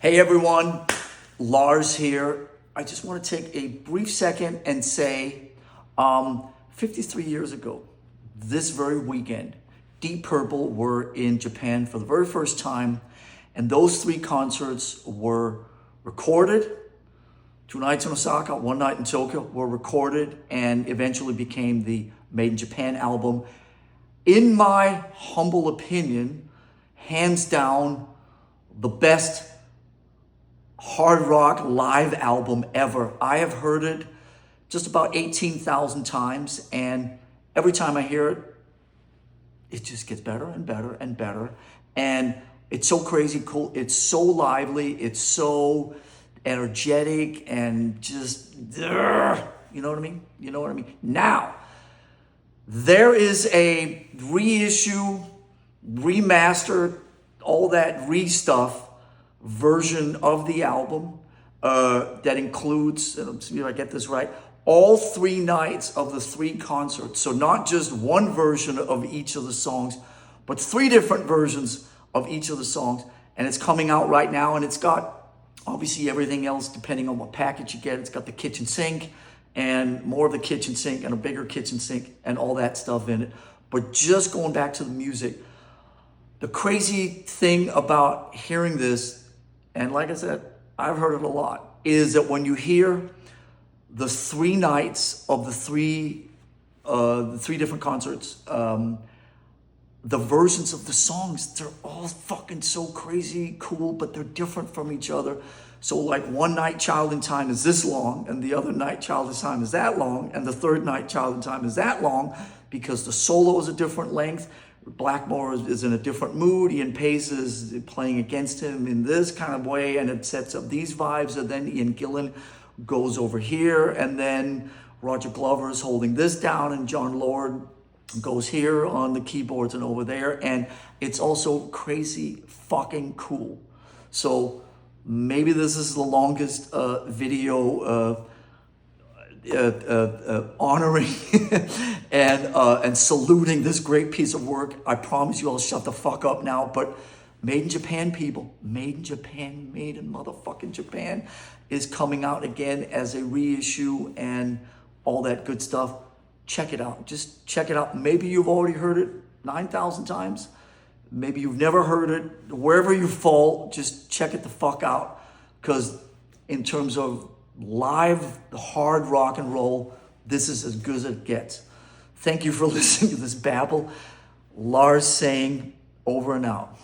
Hey everyone, Lars here. I just want to take a brief second and say 53 years ago, this very weekend, Deep Purple were in Japan for the very first time, and those three concerts were recorded. 2 nights in Osaka, 1 night in Tokyo were recorded and eventually became the Made in Japan album. In my humble opinion, hands down, the best hard rock live album ever. I have heard it just about 18,000 times, and every time I hear it, it just gets better and better and better. And it's so crazy cool. It's so lively. It's so energetic and just, you know what I mean? You know what I mean? Now, there is a reissue, remaster, all that re-stuff version of the album that includes, let's see if I get this right, all 3 nights of the 3 concerts. So not just one version of each of the songs, but 3 different versions of each of the songs. And it's coming out right now, and it's got obviously everything else depending on what package you get. It's got the kitchen sink and more of the kitchen sink and a bigger kitchen sink and all that stuff in it. But just going back to the music, the crazy thing about hearing this, and like I said, I've heard it a lot, is that when you hear the 3 nights of the three different concerts, the versions of the songs, they're all fucking so crazy cool, but they're different from each other. So like one night Child in Time is this long, and the other night Child in Time is that long, and the third night Child in Time is that long, because the solo is a different length. Blackmore is in a different mood. Ian Pace is playing against him in this kind of way, and it sets up these vibes. And then Ian Gillan goes over here, and then Roger Glover is holding this down, and John Lord goes here on the keyboards and over there. And it's also crazy fucking cool. So maybe this is the longest video honoring and saluting this great piece of work. I promise you I'll shut the fuck up now, but Made in Japan, people, Made in Japan, Made in motherfucking Japan is coming out again as a reissue and all that good stuff. Check it out. Just check it out. Maybe you've already heard it 9,000 times. Maybe you've never heard it. Wherever you fall, just check it the fuck out, because in terms of live hard rock and roll, this is as good as it gets. Thank you for listening to this babble. Lars saying over and out.